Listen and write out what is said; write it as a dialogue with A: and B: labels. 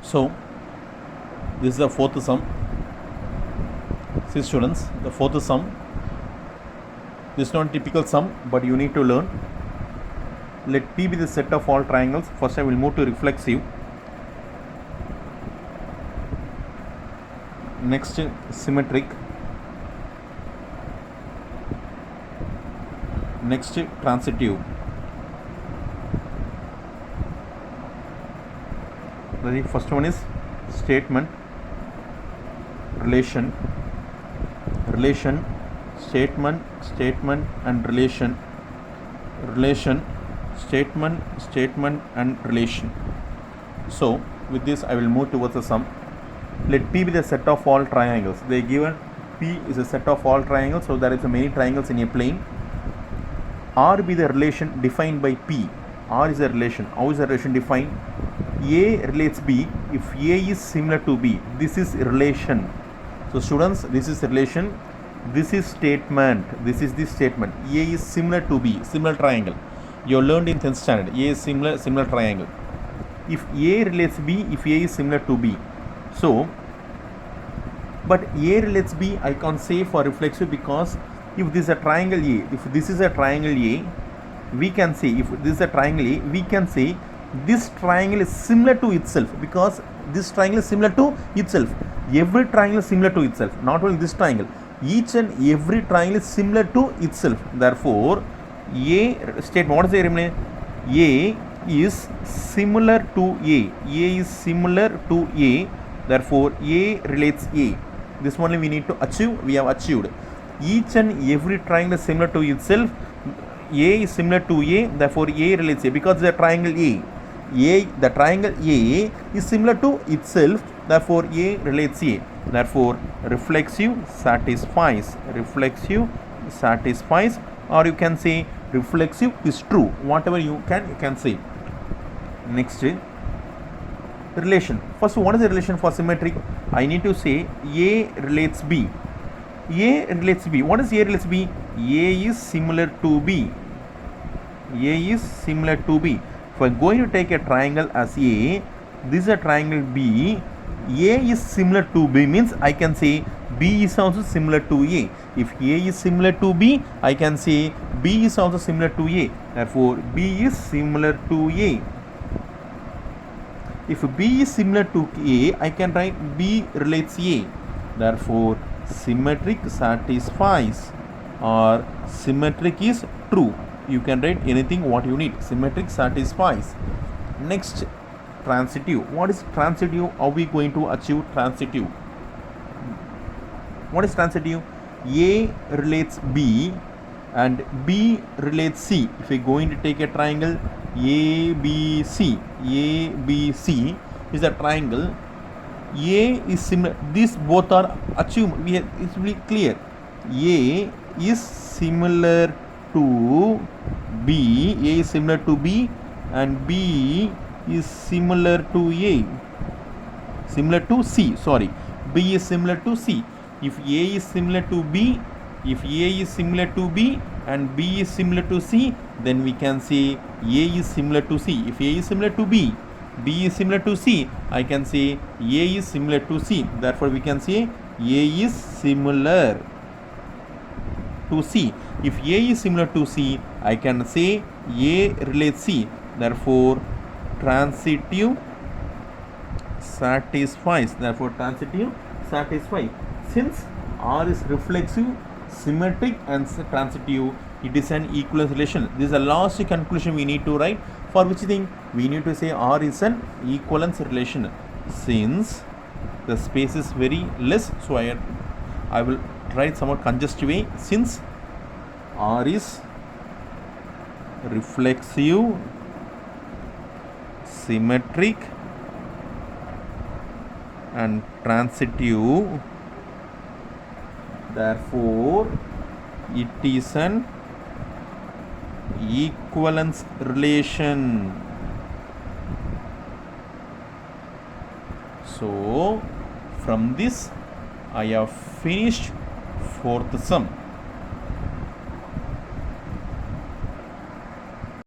A: So this is the fourth sum. See students, the fourth sum, this is not typical sum, but you need to learn. Let P be the set of all triangles. First I will move to reflexive. Next symmetric. Next transitive. The first one is statement, relation, relation, statement, statement and relation, relation, statement, statement and relation. So with this I will move towards the sum. Let P be the set of all triangles. They given P is a set of all triangles, so there is many triangles in a plane. R be the relation defined by P. R is a relation. How is the relation defined? A relates B if A is similar to B. This is relation. So students, this is relation. This is statement. This is the statement. A is similar to B. Similar triangle. You learned in 10th standard. A is similar triangle. If A relates B, if A is similar to B. So, but A relates B, I can't say for reflexive, because if this is a triangle A, if this is a triangle A, we can say, if this is a triangle A, we can say this triangle is similar to itself, because this triangle is similar to itself. Every triangle is similar to itself, not only this triangle. Each and every triangle is similar to itself. Therefore, A statement, what is the remaining? A is similar to A. A is similar to A. Therefore, A relates A. This only we need to achieve. We have achieved. Each and every triangle is similar to itself. A is similar to A. Therefore, A relates A, because the triangle A. The triangle A is similar to itself. Therefore, A relates A. Therefore, reflexive satisfies. Reflexive satisfies, or you can say reflexive is true. Whatever you can say. Next, relation. First, what is the relation for symmetric? I need to say A relates B. A relates B. What is A relates B? A is similar to B. A is similar to B. If I am going to take a triangle as A, this is a triangle B. A is similar to B means I can say B is also similar to A. If A is similar to B, I can say B is also similar to A. Therefore, B is similar to A. If B is similar to A, I can write B relates A. Therefore, symmetric satisfies, or symmetric is true. You can write anything what you need. Symmetric satisfies. Next, transitive. What is transitive? How are we going to achieve transitive? What is transitive? A relates B and B relates C. If we are going to take a triangle ABC, ABC is a triangle. A is similar. These both are achieved. It's really clear. A is similar to B. A is similar to B, and B is similar to A. Similar to C. Sorry, B is similar to C. If A is similar to B, if A is similar to B and B is similar to C, then we can say A is similar to C. If A is similar to B, B is similar to C, I can say A is similar to C. Therefore, we can say A is similar to C. If A is similar to C, I can say A relates C. Therefore, transitive satisfies. Therefore, transitive satisfies. Since R is reflexive, symmetric and transitive, it is an equivalence relation. This is the last conclusion we need to write. For which thing? We need to say R is an equivalence relation. Since the space is very less, so I will write somewhat congested way. Since R is reflexive, symmetric and transitive, therefore it is an equivalence relation. So from this I have finished fourth sum.